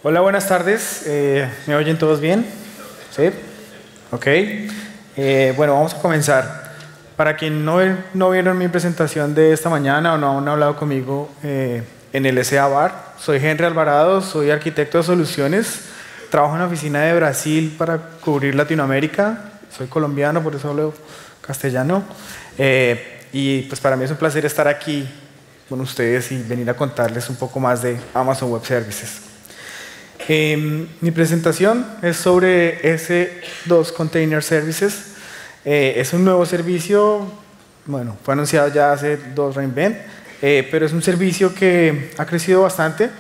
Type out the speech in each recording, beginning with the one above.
Hola, buenas tardes. ¿Me oyen todos bien? ¿Sí? Ok. Bueno, vamos a comenzar. Para quien no vieron mi presentación de esta mañana o no han hablado conmigo en el SA Bar, soy Henry Alvarado, soy arquitecto de soluciones, trabajo en la oficina de Brasil para cubrir Latinoamérica, soy colombiano, por eso hablo castellano, y pues para mí es un placer estar aquí con ustedes y venir a contarles un poco más de Amazon Web Services. Mi presentación es sobre S2 Container Services. Es un nuevo servicio, bueno, fue anunciado ya hace dos reInvent, pero es un servicio que ha crecido bastante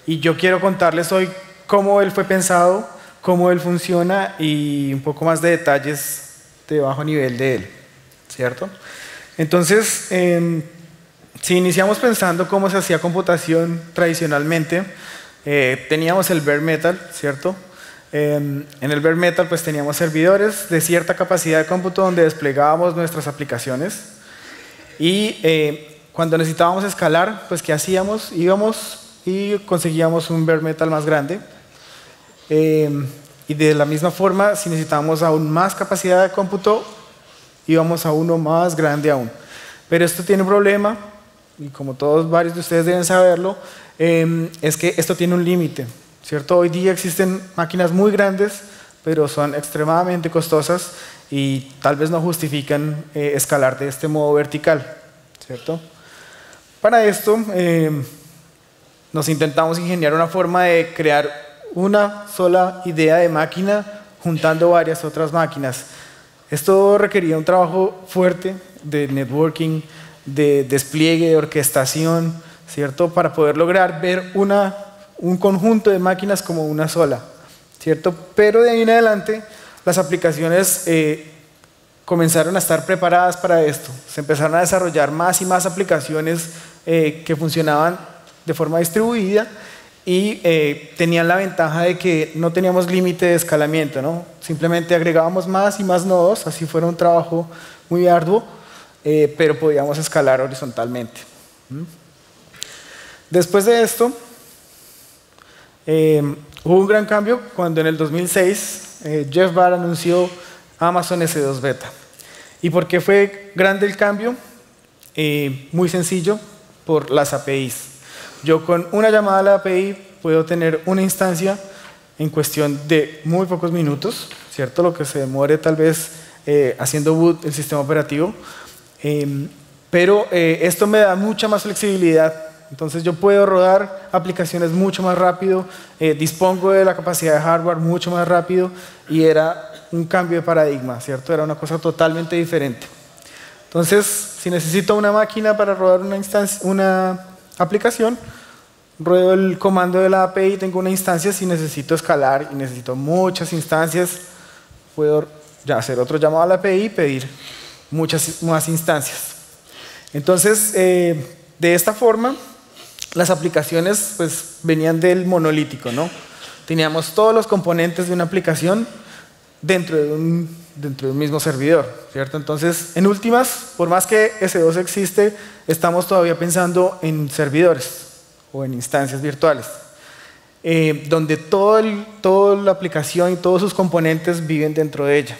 y yo quiero contarles hoy cómo él fue pensado, cómo él funciona y un poco más de detalles de bajo nivel de él, ¿cierto? Entonces, si iniciamos pensando cómo se hacía computación tradicionalmente, teníamos el bare metal, ¿cierto? En el bare metal pues teníamos servidores de cierta capacidad de cómputo donde desplegábamos nuestras aplicaciones y cuando necesitábamos escalar, pues ¿qué hacíamos? Íbamos y conseguíamos un bare metal más grande y de la misma forma, si necesitábamos aún más capacidad de cómputo, íbamos a uno más grande aún. Pero esto tiene un problema, y como varios de ustedes deben saberlo, es que esto tiene un límite, ¿cierto? Hoy día existen máquinas muy grandes, pero son extremadamente costosas y tal vez no justifican escalar de este modo vertical, ¿cierto? Para esto, nos intentamos ingeniar una forma de crear una sola idea de máquina juntando varias otras máquinas. Esto requería un trabajo fuerte de networking, de despliegue, de orquestación, ¿cierto? Para poder lograr ver un conjunto de máquinas como una sola, ¿cierto? Pero de ahí en adelante las aplicaciones comenzaron a estar preparadas para esto. Se empezaron a desarrollar más y más aplicaciones que funcionaban de forma distribuida y tenían la ventaja de que no teníamos límite de escalamiento, ¿no? Simplemente agregábamos más y más nodos, así fuera un trabajo muy arduo, pero podíamos escalar horizontalmente. Después de esto, hubo un gran cambio cuando en el 2006 Jeff Barr anunció Amazon S2 Beta. ¿Y por qué fue grande el cambio? Muy sencillo, por las APIs. Yo con una llamada a la API puedo tener una instancia en cuestión de muy pocos minutos, ¿cierto? Lo que se demore tal vez haciendo boot el sistema operativo. Pero esto me da mucha más flexibilidad. Entonces yo puedo rodar aplicaciones mucho más rápido, dispongo de la capacidad de hardware mucho más rápido y era un cambio de paradigma, ¿cierto? Era una cosa totalmente diferente. Entonces, si necesito una máquina para rodar una aplicación, ruedo el comando de la API, tengo una instancia. Si necesito escalar y necesito muchas instancias, puedo ya hacer otro llamado a la API y pedir muchas más instancias. Entonces, de esta forma, las aplicaciones pues, venían del monolítico, ¿no? Teníamos todos los componentes de una aplicación dentro de un mismo servidor, ¿cierto? Entonces, en últimas, por más que S2 existe, estamos todavía pensando en servidores o en instancias virtuales, donde toda la aplicación y todos sus componentes viven dentro de ella.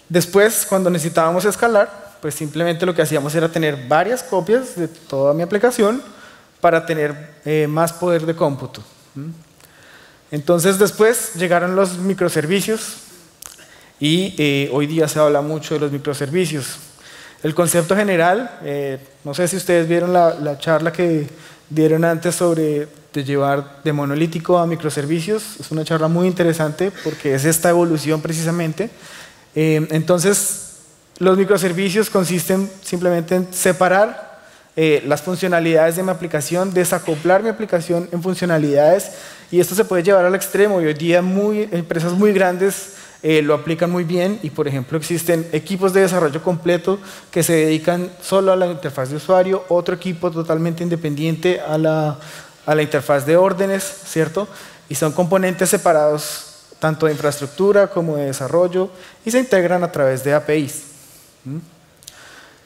Después, cuando necesitábamos escalar, pues simplemente lo que hacíamos era tener varias copias de toda mi aplicación para tener más poder de cómputo. Entonces después llegaron los microservicios y hoy día se habla mucho de los microservicios. El concepto general, no sé si ustedes vieron la charla que dieron antes sobre de llevar de monolítico a microservicios, es una charla muy interesante porque es esta evolución precisamente. Entonces, los microservicios consisten simplemente en separar las funcionalidades de mi aplicación, desacoplar mi aplicación en funcionalidades y esto se puede llevar al extremo y hoy día empresas muy grandes lo aplican muy bien y por ejemplo existen equipos de desarrollo completo que se dedican solo a la interfaz de usuario, otro equipo totalmente independiente a la interfaz de órdenes, ¿cierto? Y son componentes separados tanto de infraestructura como de desarrollo y se integran a través de APIs.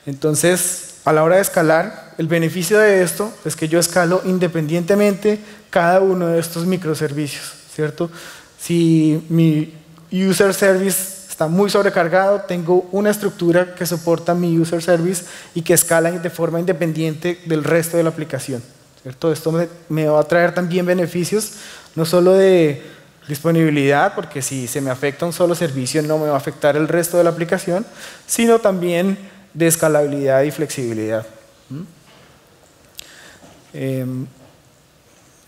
Entonces, a la hora de escalar, el beneficio de esto es que yo escalo independientemente cada uno de estos microservicios, ¿cierto? Si mi user service está muy sobrecargado, tengo una estructura que soporta mi user service y que escala de forma independiente del resto de la aplicación, ¿cierto? Esto me va a traer también beneficios, no solo de disponibilidad, porque si se me afecta un solo servicio no me va a afectar el resto de la aplicación, sino también de escalabilidad y flexibilidad.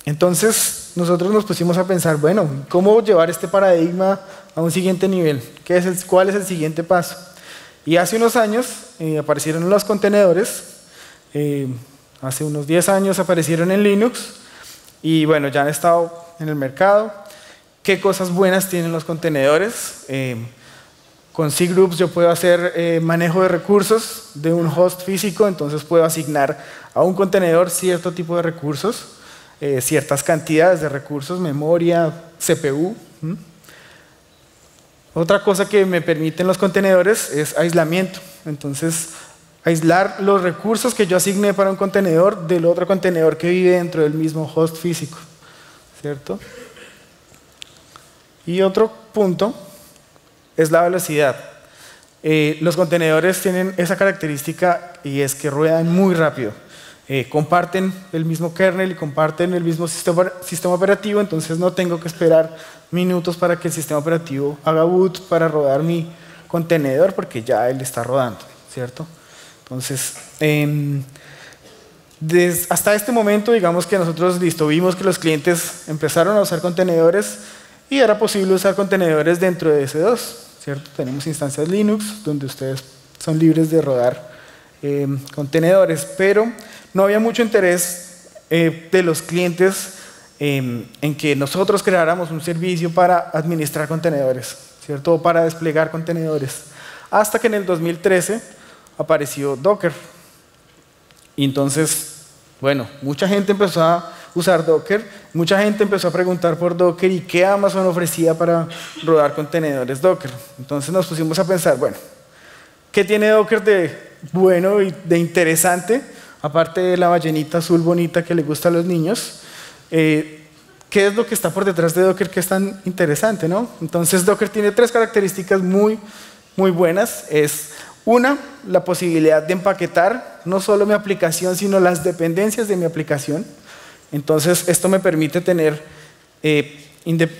Entonces nosotros nos pusimos a pensar, bueno, ¿cómo llevar este paradigma a un siguiente nivel? ¿Cuál es el siguiente paso? Y hace unos años aparecieron los contenedores, hace unos 10 años aparecieron en Linux y bueno, ya han estado en el mercado. ¿Qué cosas buenas tienen los contenedores? Con cgroups yo puedo hacer manejo de recursos de un host físico, entonces puedo asignar a un contenedor cierto tipo de recursos, ciertas cantidades de recursos, memoria, CPU. Otra cosa que me permiten los contenedores es aislamiento. Entonces, aislar los recursos que yo asigné para un contenedor del otro contenedor que vive dentro del mismo host físico, ¿cierto? Y otro punto es la velocidad. Los contenedores tienen esa característica y es que ruedan muy rápido. Comparten el mismo kernel y comparten el mismo sistema operativo, entonces no tengo que esperar minutos para que el sistema operativo haga boot para rodar mi contenedor porque ya él está rodando, ¿cierto? Entonces, hasta este momento, digamos que nosotros vimos que los clientes empezaron a usar contenedores y era posible usar contenedores dentro de S2, ¿cierto? Tenemos instancias Linux donde ustedes son libres de rodar contenedores, pero no había mucho interés de los clientes en que nosotros creáramos un servicio para administrar contenedores, ¿cierto? O para desplegar contenedores. Hasta que en el 2013 apareció Docker. Y entonces, bueno, mucha gente empezó a usar Docker, mucha gente empezó a preguntar por Docker y qué Amazon ofrecía para rodar contenedores Docker. Entonces nos pusimos a pensar, bueno, ¿qué tiene Docker de bueno y de interesante? Aparte de la ballenita azul bonita que le gusta a los niños, ¿qué es lo que está por detrás de Docker que es tan interesante, ¿no? Entonces Docker tiene 3 características muy buenas. Es una, la posibilidad de empaquetar no solo mi aplicación, sino las dependencias de mi aplicación. Entonces esto me permite tener,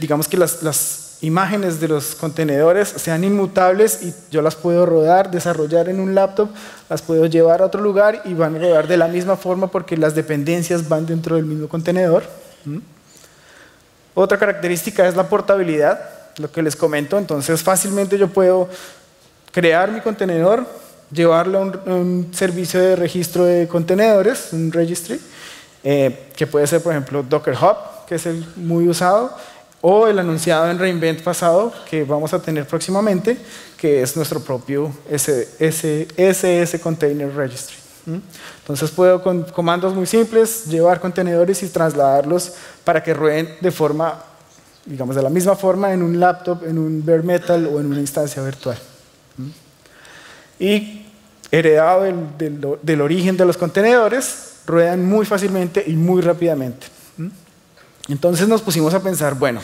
digamos que las imágenes de los contenedores sean inmutables y yo las puedo rodar, desarrollar en un laptop, las puedo llevar a otro lugar y van a rodar de la misma forma porque las dependencias van dentro del mismo contenedor. Otra característica es la portabilidad, lo que les comento. Entonces fácilmente yo puedo crear mi contenedor, llevarlo a un servicio de registro de contenedores, un registry, que puede ser por ejemplo Docker Hub, que es el muy usado, o el anunciado en reInvent pasado que vamos a tener próximamente, que es nuestro propio SS Container Registry. Entonces puedo con comandos muy simples llevar contenedores y trasladarlos para que rueden de forma, digamos de la misma forma en un laptop, en un bare metal o en una instancia virtual. Y heredado del origen de los contenedores, ruedan muy fácilmente y muy rápidamente. Entonces nos pusimos a pensar, bueno,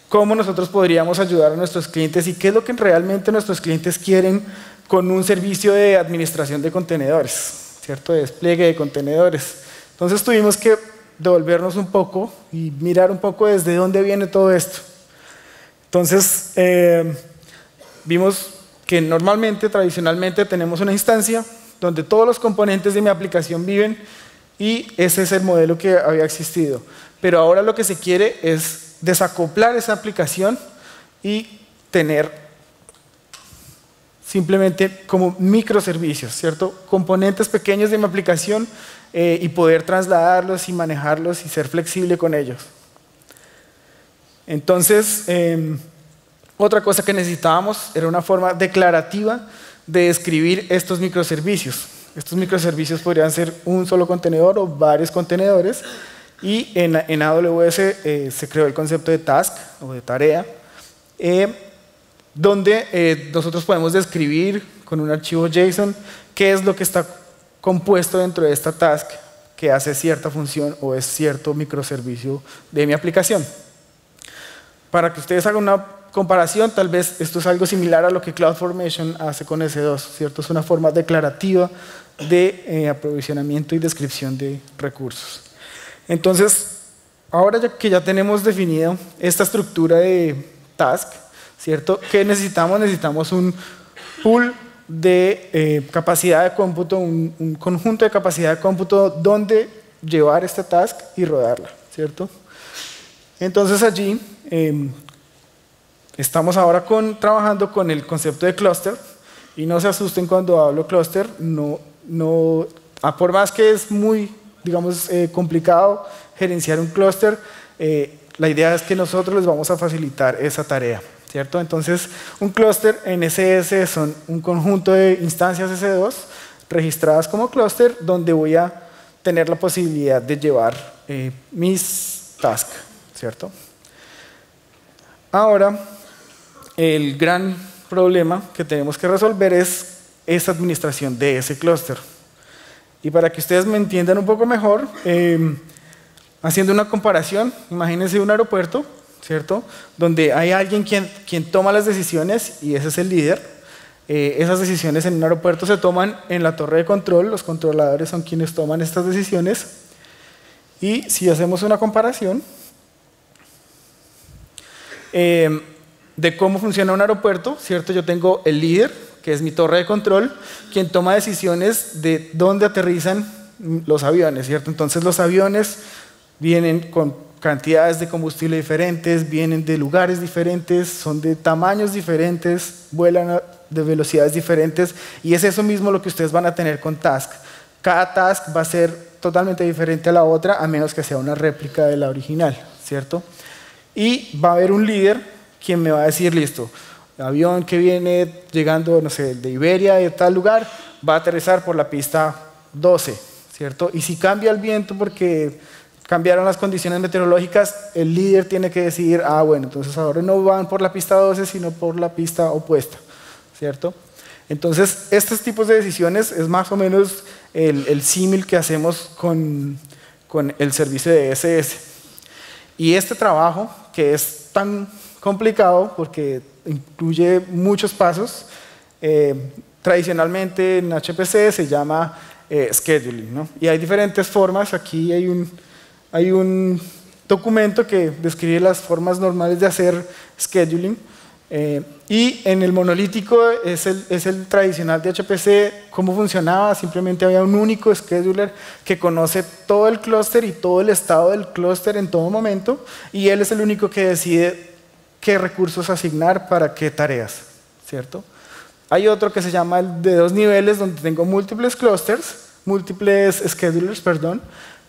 ¿cómo nosotros podríamos ayudar a nuestros clientes y qué es lo que realmente nuestros clientes quieren con un servicio de administración de contenedores, ¿cierto? De despliegue de contenedores? Entonces tuvimos que devolvernos un poco y mirar un poco desde dónde viene todo esto. Entonces vimos que normalmente, tradicionalmente, tenemos una instancia donde todos los componentes de mi aplicación viven y ese es el modelo que había existido. Pero ahora lo que se quiere es desacoplar esa aplicación y tener simplemente como microservicios, ¿cierto? Componentes pequeños de mi aplicación y poder trasladarlos y manejarlos y ser flexible con ellos. Entonces, otra cosa que necesitábamos era una forma declarativa de describir estos microservicios. Estos microservicios podrían ser un solo contenedor o varios contenedores y en AWS se creó el concepto de task o de tarea donde nosotros podemos describir con un archivo JSON, qué es lo que está compuesto dentro de esta task que hace cierta función o es cierto microservicio de mi aplicación. Para que ustedes hagan una comparación, tal vez esto es algo similar a lo que CloudFormation hace con S2, ¿cierto? Es una forma declarativa de aprovisionamiento y descripción de recursos. Entonces, ahora que ya tenemos definido esta estructura de task, ¿cierto? ¿Qué necesitamos? Necesitamos un pool de capacidad de cómputo, un conjunto de capacidad de cómputo donde llevar esta task y rodarla, ¿cierto? Entonces allí estamos ahora trabajando con el concepto de clúster y no se asusten cuando hablo clúster, por más que es muy, digamos, complicado gerenciar un clúster, la idea es que nosotros les vamos a facilitar esa tarea, ¿cierto? Entonces, un clúster en SS son un conjunto de instancias S2 registradas como clúster donde voy a tener la posibilidad de llevar mis tasks, ¿cierto? Ahora, el gran problema que tenemos que resolver es esa administración de ese clúster. Y para que ustedes me entiendan un poco mejor, haciendo una comparación, imagínense un aeropuerto, ¿cierto? Donde hay alguien quien toma las decisiones y ese es el líder. Esas decisiones en un aeropuerto se toman en la torre de control, los controladores son quienes toman estas decisiones. Y si hacemos una comparación de cómo funciona un aeropuerto, ¿cierto? Yo tengo el líder, que es mi torre de control, quien toma decisiones de dónde aterrizan los aviones, ¿cierto? Entonces los aviones vienen con cantidades de combustible diferentes, vienen de lugares diferentes, son de tamaños diferentes, vuelan de velocidades diferentes y es eso mismo lo que ustedes van a tener con task. Cada task va a ser totalmente diferente a la otra a menos que sea una réplica de la original, ¿cierto? Y va a haber un líder quien me va a decir, listo, el avión que viene llegando, no sé, de Iberia, de tal lugar, va a aterrizar por la pista 12, ¿cierto? Y si cambia el viento porque cambiaron las condiciones meteorológicas, el líder tiene que decidir, bueno, entonces ahora no van por la pista 12, sino por la pista opuesta, ¿cierto? Entonces, estos tipos de decisiones es más o menos el símil que hacemos con el servicio de SS. Y este trabajo, que es tan complicado porque incluye muchos pasos, tradicionalmente en HPC se llama scheduling, ¿no? Y hay diferentes formas, aquí hay un documento que describe las formas normales de hacer scheduling y en el monolítico es el tradicional de HPC. ¿Cómo funcionaba? Simplemente había un único scheduler que conoce todo el clúster y todo el estado del clúster en todo momento y él es el único que decide qué recursos asignar para qué tareas, ¿cierto? Hay otro que se llama el de 2 niveles donde tengo múltiples schedulers, perdón,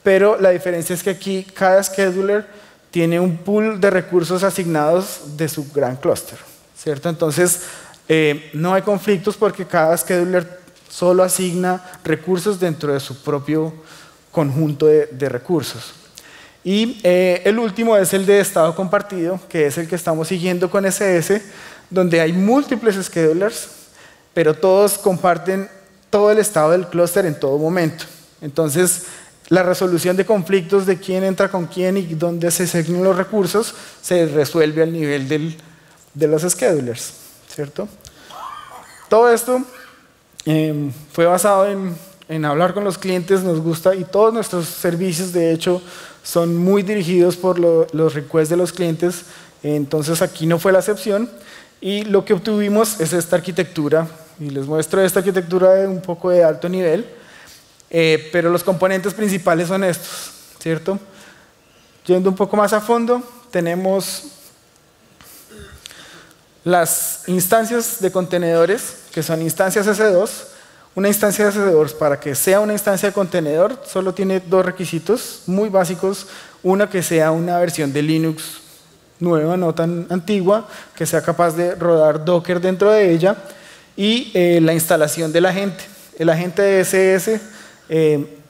pero la diferencia es que aquí cada scheduler tiene un pool de recursos asignados de su gran clúster, ¿cierto? Entonces, no hay conflictos porque cada scheduler solo asigna recursos dentro de su propio conjunto de recursos. Y el último es el de estado compartido, que es el que estamos siguiendo con SS, donde hay múltiples schedulers, pero todos comparten todo el estado del clúster en todo momento. Entonces, la resolución de conflictos de quién entra con quién y dónde se asignan los recursos se resuelve al nivel de los schedulers, ¿cierto? Todo esto fue basado en hablar con los clientes, nos gusta, y todos nuestros servicios, de hecho, son muy dirigidos por los requests de los clientes, entonces aquí no fue la excepción, y lo que obtuvimos es esta arquitectura, y les muestro esta arquitectura de un poco de alto nivel, pero los componentes principales son estos, ¿cierto? Yendo un poco más a fondo, tenemos las instancias de contenedores, que son instancias S2. Una instancia de S2, para que sea una instancia de contenedor, solo tiene 2 requisitos muy básicos. Una, que sea una versión de Linux nueva, no tan antigua, que sea capaz de rodar Docker dentro de ella, y la instalación del agente. El agente de SS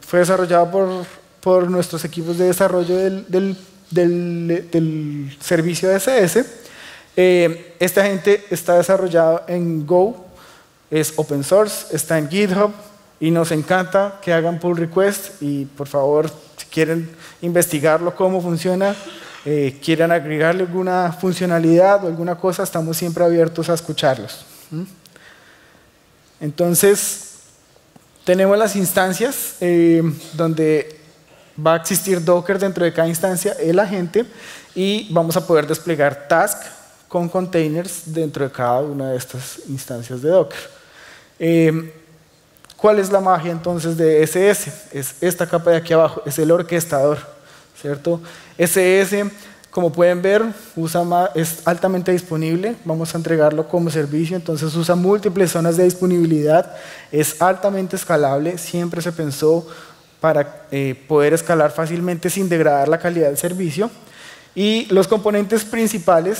fue desarrollado por nuestros equipos de desarrollo del servicio de SS. Este agente está desarrollado en Go, es open source, está en GitHub y nos encanta que hagan pull request y por favor, si quieren investigarlo, cómo funciona, quieren agregarle alguna funcionalidad o alguna cosa, estamos siempre abiertos a escucharlos. Entonces, tenemos las instancias donde va a existir Docker dentro de cada instancia, el agente, y vamos a poder desplegar task con containers dentro de cada una de estas instancias de Docker. ¿Cuál es la magia entonces de SS? Es esta capa de aquí abajo, es el orquestador, ¿cierto? SS, como pueden ver, es altamente disponible, vamos a entregarlo como servicio, entonces usa múltiples zonas de disponibilidad, es altamente escalable, siempre se pensó para poder escalar fácilmente sin degradar la calidad del servicio. Y los componentes principales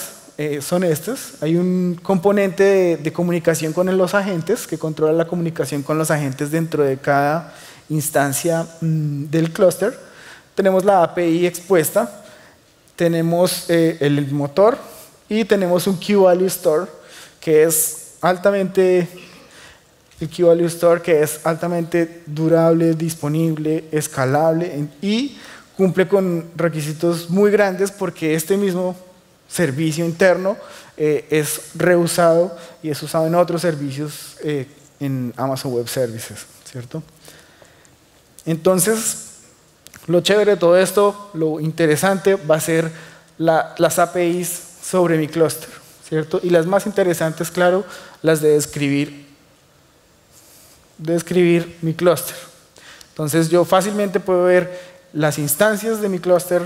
son estos. Hay un componente de comunicación con los agentes que controla la comunicación con los agentes dentro de cada instancia del clúster. Tenemos la API expuesta, tenemos el motor y tenemos un Key-Value Store que es altamente durable, disponible, escalable y cumple con requisitos muy grandes porque este mismo servicio interno es reusado y es usado en otros servicios en Amazon Web Services, ¿cierto? Entonces, lo chévere de todo esto, lo interesante va a ser las APIs sobre mi clúster, ¿cierto? Y las más interesantes, claro, las de describir mi clúster. Entonces yo fácilmente puedo ver las instancias de mi clúster,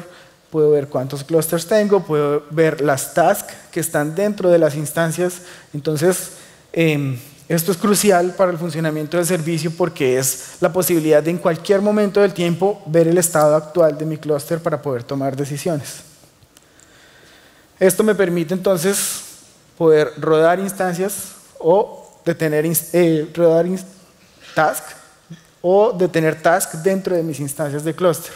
puedo ver cuántos clústeres tengo, puedo ver las tasks que están dentro de las instancias. Entonces esto es crucial para el funcionamiento del servicio porque es la posibilidad de en cualquier momento del tiempo ver el estado actual de mi clúster para poder tomar decisiones. Esto me permite entonces poder rodar instancias o detener task o detener task dentro de mis instancias de clúster.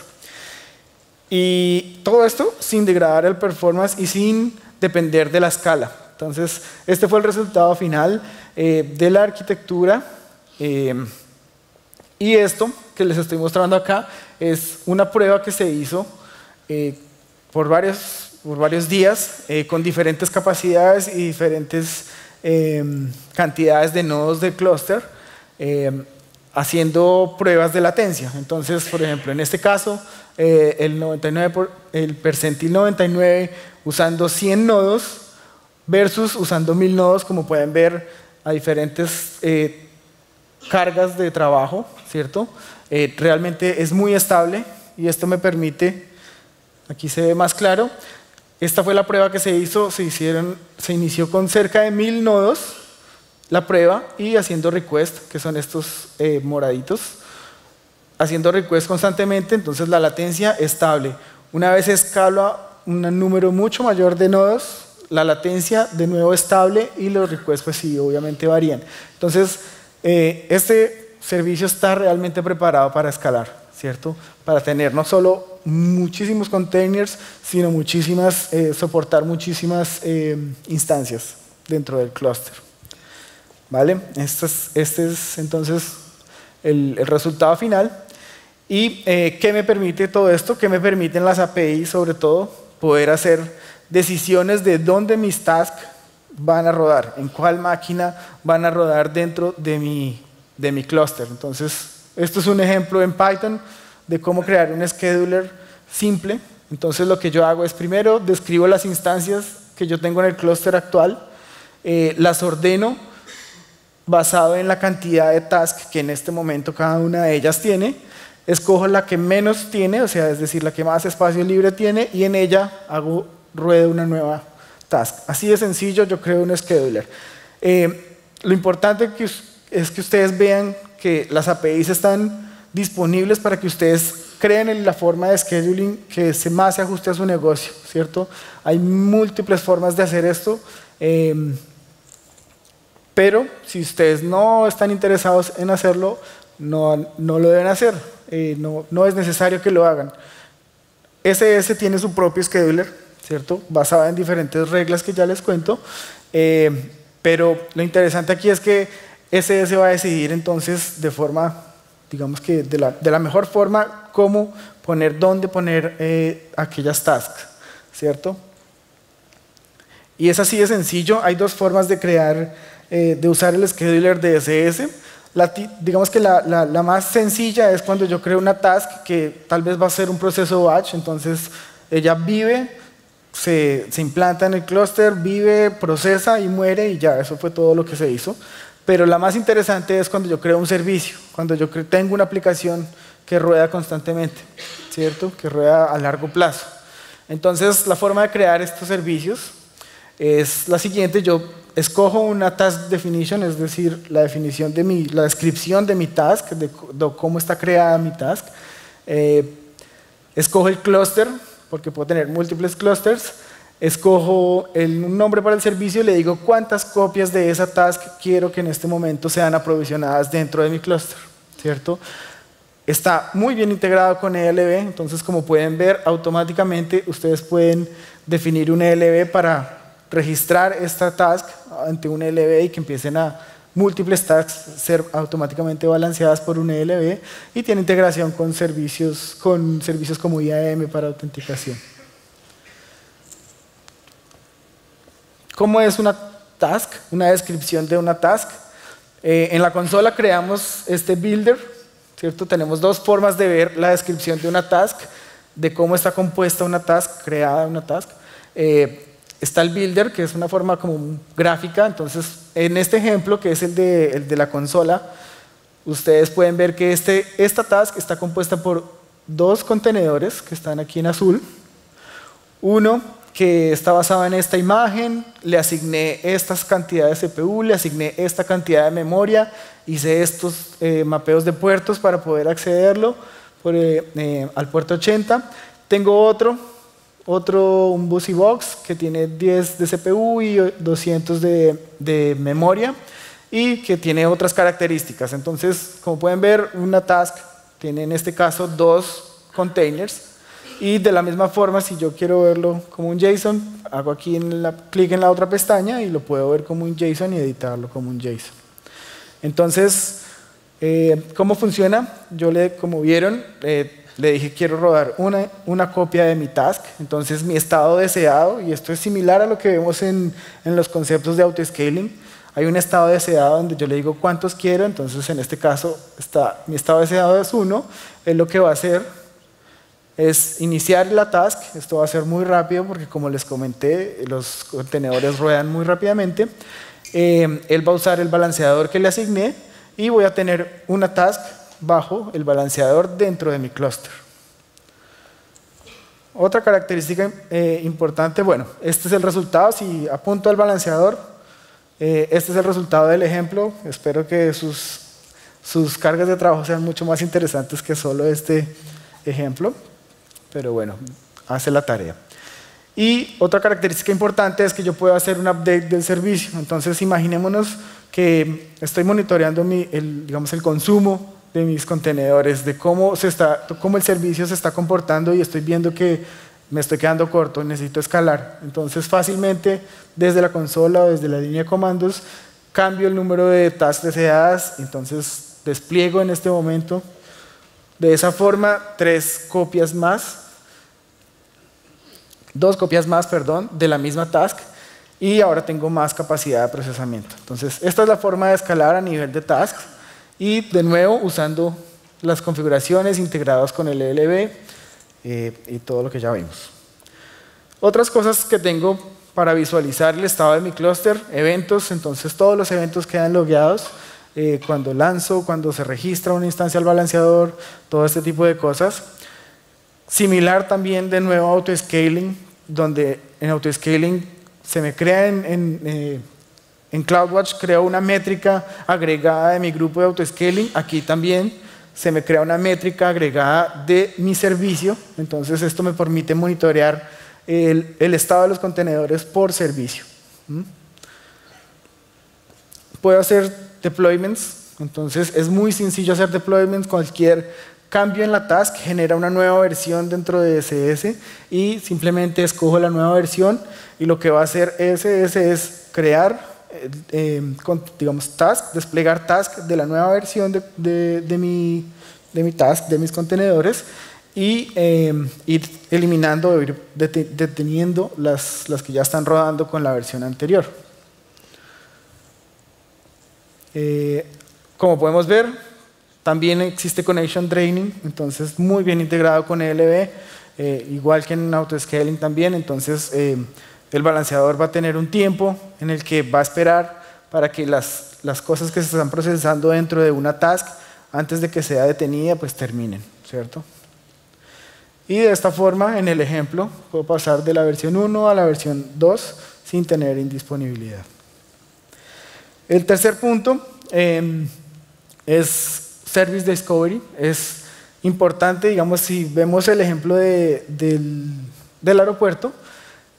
Y todo esto sin degradar el performance y sin depender de la escala. Entonces, este fue el resultado final de la arquitectura. Y esto que les estoy mostrando acá es una prueba que se hizo por varios días con diferentes capacidades y diferentes cantidades de nodos de clúster. Haciendo pruebas de latencia. Entonces, por ejemplo, en este caso, el percentil 99 usando 100 nodos versus usando 1000 nodos, como pueden ver, a diferentes cargas de trabajo, ¿cierto? Realmente es muy estable y esto me permite, aquí se ve más claro, esta fue la prueba que se hizo, se inició con cerca de 1000 nodos, la prueba y haciendo request, que son estos moraditos, haciendo request constantemente, entonces la latencia estable. Una vez escala un número mucho mayor de nodos, la latencia de nuevo estable y los requests pues sí, obviamente varían. Entonces, este servicio está realmente preparado para escalar, ¿cierto? Para tener no solo muchísimos containers, sino soportar muchísimas instancias dentro del clúster. ¿Vale? Este es entonces el resultado final. ¿Y qué me permite todo esto? ¿Qué me permiten las API sobre todo? Poder hacer decisiones de dónde mis tasks van a rodar, en cuál máquina van a rodar dentro de mi clúster. Entonces, esto es un ejemplo en Python de cómo crear un scheduler simple. Entonces, lo que yo hago es primero describo las instancias que yo tengo en el clúster actual, las ordeno basado en la cantidad de tasks que en este momento cada una de ellas tiene, escojo la que menos tiene, o sea, es decir, la que más espacio libre tiene y en ella ruedo una nueva task. Así de sencillo yo creo un scheduler. Lo importante es que ustedes vean que las APIs están disponibles para que ustedes creen en la forma de scheduling que más se ajuste a su negocio, ¿cierto? Hay múltiples formas de hacer esto. Pero si ustedes no están interesados en hacerlo, no lo deben hacer, no es necesario que lo hagan. SS tiene su propio scheduler, ¿cierto? Basado en diferentes reglas que ya les cuento, pero lo interesante aquí es que SS va a decidir entonces de forma, digamos que de la mejor forma, cómo poner, dónde poner aquellas tasks, ¿cierto? Y es así de sencillo. Hay dos formas de crear, de usar el scheduler de SS. Digamos que la más sencilla es cuando yo creo una task que tal vez va a ser un proceso batch, entonces ella vive, se implanta en el clúster, vive, procesa y muere y ya, eso fue todo lo que se hizo. Pero la más interesante es cuando yo creo un servicio, cuando yo tengo una aplicación que rueda constantemente, ¿cierto? Que rueda a largo plazo. Entonces, la forma de crear estos servicios es la siguiente. Yo escojo una task definition, es decir, la descripción de mi task, de cómo está creada mi task. Escojo el clúster, porque puedo tener múltiples clusters. Escojo un nombre para el servicio y le digo cuántas copias de esa task quiero que en este momento sean aprovisionadas dentro de mi clúster, ¿cierto? Está muy bien integrado con ELB, entonces como pueden ver, automáticamente ustedes pueden definir un ELB para registrar esta task ante un ELB y que empiecen a múltiples tasks ser automáticamente balanceadas por un ELB, y tiene integración con servicios como IAM para autenticación. ¿Cómo es una task? Una descripción de una task. En la consola creamos este builder, ¿cierto? Tenemos dos formas de ver la descripción de una task, de cómo está compuesta una task, creada una task. Está el builder, que es una forma como gráfica. Entonces, en este ejemplo, que es el de la consola, ustedes pueden ver que esta task está compuesta por dos contenedores que están aquí en azul. Uno que está basado en esta imagen, le asigné estas cantidades de CPU, le asigné esta cantidad de memoria, hice estos mapeos de puertos para poder accederlo al puerto 80. Tengo un BusyBox que tiene 10 de CPU y 200 de memoria y que tiene otras características. Entonces, como pueden ver, una task tiene en este caso dos containers. Y de la misma forma, si yo quiero verlo como un JSON, hago aquí clic en la otra pestaña y lo puedo ver como un JSON y editarlo como un JSON. Entonces, ¿cómo funciona? Yo, como vieron, le dije quiero rodar una copia de mi task. Entonces, mi estado deseado, y esto es similar a lo que vemos en los conceptos de autoscaling, hay un estado deseado donde yo le digo cuántos quiero. Entonces, en este caso, mi estado deseado es 1. Él lo que va a hacer es iniciar la task. Esto va a ser muy rápido porque, como les comenté, los contenedores ruedan muy rápidamente. Él va a usar el balanceador que le asigné y voy a tener una task bajo el balanceador dentro de mi clúster. Otra característica importante, bueno, este es el resultado. Si apunto al balanceador, este es el resultado del ejemplo. Espero que sus cargas de trabajo sean mucho más interesantes que solo este ejemplo. Pero bueno, hace la tarea. Y otra característica importante es que yo puedo hacer un update del servicio. Entonces, imaginémonos que estoy monitoreando digamos, el consumo de mis contenedores, de cómo el servicio se está comportando, y estoy viendo que me estoy quedando corto, necesito escalar. Entonces, fácilmente, desde la consola o desde la línea de comandos, cambio el número de tasks deseadas. Entonces, despliego en este momento de esa forma 2 copias más, de la misma task, y ahora tengo más capacidad de procesamiento. Entonces, esta es la forma de escalar a nivel de tasks, y de nuevo usando las configuraciones integradas con el ELB y todo lo que ya vimos. Otras cosas que tengo para visualizar el estado de mi clúster: eventos. Entonces, todos los eventos quedan logueados. Cuando lanzo, cuando se registra una instancia al balanceador, todo este tipo de cosas. Similar también de nuevo a autoscaling, donde en autoscaling se me crea en CloudWatch, creo una métrica agregada de mi grupo de autoscaling. Aquí también se me crea una métrica agregada de mi servicio. Entonces, esto me permite monitorear el estado de los contenedores por servicio. Puedo hacer deployments. Entonces, es muy sencillo hacer deployments. Cualquier cambio en la task genera una nueva versión dentro de SS, y simplemente escojo la nueva versión, y lo que va a hacer SS es crear digamos, task, desplegar task de la nueva versión de mi task, de mis contenedores, y ir eliminando o ir deteniendo las que ya están rodando con la versión anterior. Como podemos ver, también existe Connection Draining, entonces muy bien integrado con ELB, igual que en Autoscaling también. Entonces el balanceador va a tener un tiempo en el que va a esperar para que las cosas que se están procesando dentro de una task, antes de que sea detenida, pues terminen, ¿cierto? Y de esta forma, en el ejemplo, puedo pasar de la versión 1 a la versión 2 sin tener indisponibilidad. El tercer punto es Service Discovery. Es importante, digamos, si vemos el ejemplo del aeropuerto,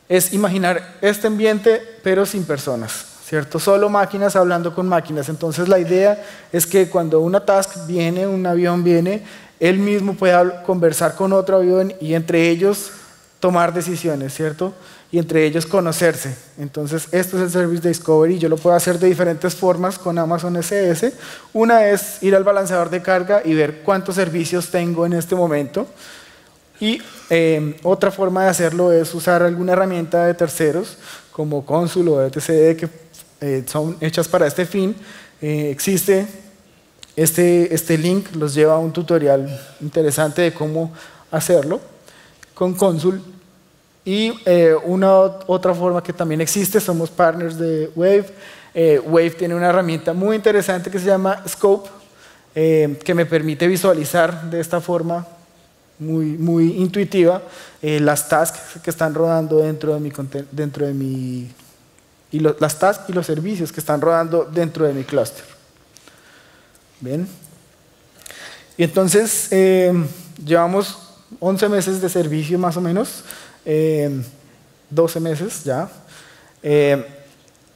es imaginar este ambiente, pero sin personas, ¿cierto? Solo máquinas hablando con máquinas. Entonces la idea es que cuando una task viene, un avión viene, él mismo pueda conversar con otro avión y entre ellos tomar decisiones, ¿cierto? Y entre ellos conocerse. Entonces esto es el Service Discovery. Yo lo puedo hacer de diferentes formas con Amazon SS. Una es ir al balanceador de carga y ver cuántos servicios tengo en este momento. Y otra forma de hacerlo es usar alguna herramienta de terceros como Consul o etcd que son hechas para este fin. Existe este link, los lleva a un tutorial interesante de cómo hacerlo con Consul. Y una otra forma que también existe, somos partners de Wave. Wave tiene una herramienta muy interesante que se llama Scope, que me permite visualizar de esta forma muy intuitiva las tasks que están rodando las tasks y los servicios que están rodando dentro de mi clúster. Bien. Y entonces llevamos 11 meses de servicio más o menos, 12 meses ya.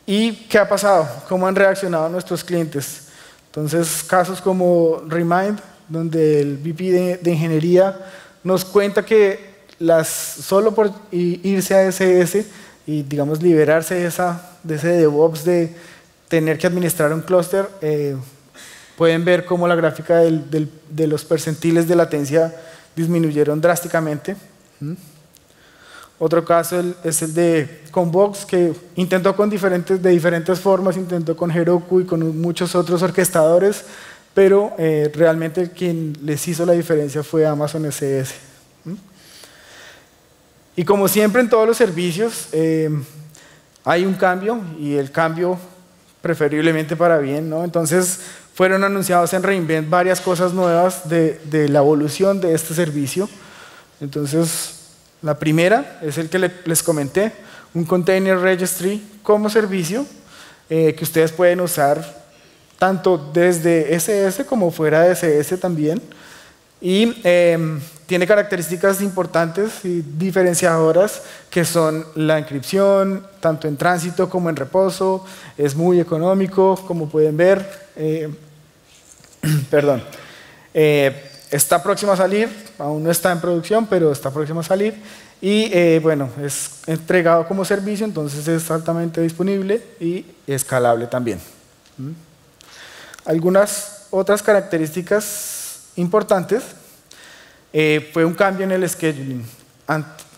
¿Y qué ha pasado? ¿Cómo han reaccionado nuestros clientes? Entonces, casos como Remind, donde el VP de ingeniería nos cuenta que solo por irse a SS y, digamos, liberarse de ese DevOps de tener que administrar un clúster, pueden ver cómo la gráfica de los percentiles de latencia disminuyeron drásticamente. Otro caso es el de Convox, que intentó de diferentes formas, intentó con Heroku y con muchos otros orquestadores, pero realmente quien les hizo la diferencia fue Amazon SS. Y como siempre en todos los servicios, hay un cambio, y el cambio preferiblemente para bien, ¿no? Entonces fueron anunciados en reInvent varias cosas nuevas de la evolución de este servicio. Entonces la primera es el que les comenté, un Container Registry como servicio que ustedes pueden usar tanto desde SS como fuera de SS también, y tiene características importantes y diferenciadoras que son la encripción tanto en tránsito como en reposo. Es muy económico, como pueden ver. Perdón. Está próximo a salir, aún no está en producción, pero está próximo a salir. Y bueno, es entregado como servicio, entonces es altamente disponible y escalable también. Algunas otras características importantes, fue un cambio en el scheduling.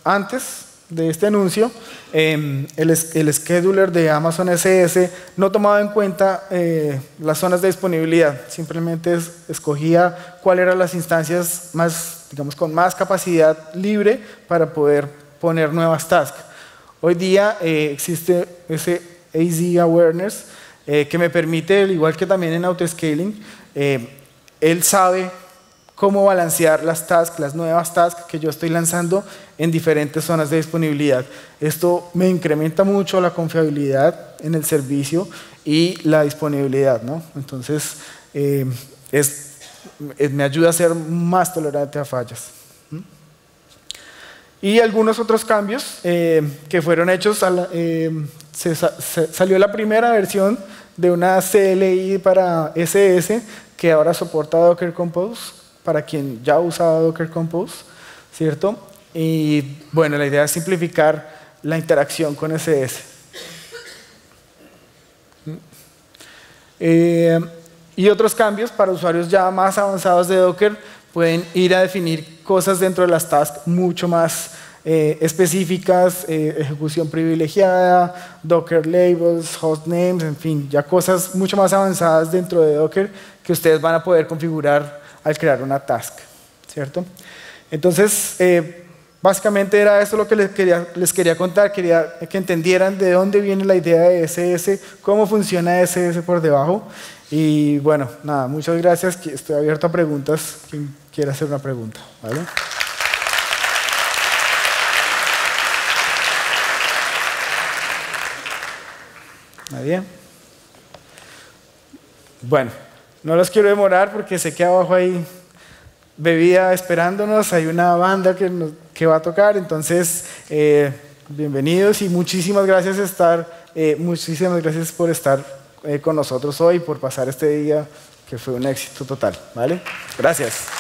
Antes de este anuncio, el scheduler de Amazon SS no tomaba en cuenta las zonas de disponibilidad, simplemente escogía cuáles eran las instancias digamos, con más capacidad libre para poder poner nuevas tasks. Hoy día existe ese AZ Awareness que me permite, al igual que también en Autoscaling, él sabe cómo balancear las tasks, las nuevas tasks que yo estoy lanzando en diferentes zonas de disponibilidad. Esto me incrementa mucho la confiabilidad en el servicio y la disponibilidad, ¿no? Entonces, me ayuda a ser más tolerante a fallas. Y algunos otros cambios que fueron hechos, salió la primera versión de una CLI para SS que ahora soporta Docker Compose, para quien ya usaba Docker Compose, ¿cierto? Y bueno, la idea es simplificar la interacción con SS. Y otros cambios para usuarios ya más avanzados de Docker pueden ir a definir cosas dentro de las tasks mucho más específicas, ejecución privilegiada, Docker labels, host names, en fin, ya cosas mucho más avanzadas dentro de Docker que ustedes van a poder configurar al crear una task, ¿cierto? Entonces, básicamente era esto lo que les quería contar, quería que entendieran de dónde viene la idea de SS, cómo funciona SS por debajo. Y bueno, nada, muchas gracias, estoy abierto a preguntas, quien quiera hacer una pregunta, ¿vale? ¿Nadie? Bueno, no los quiero demorar porque sé que abajo hay bebida esperándonos, hay una banda que va a tocar, entonces bienvenidos y muchísimas gracias por estar con nosotros hoy, por pasar este día que fue un éxito total, ¿vale? Gracias.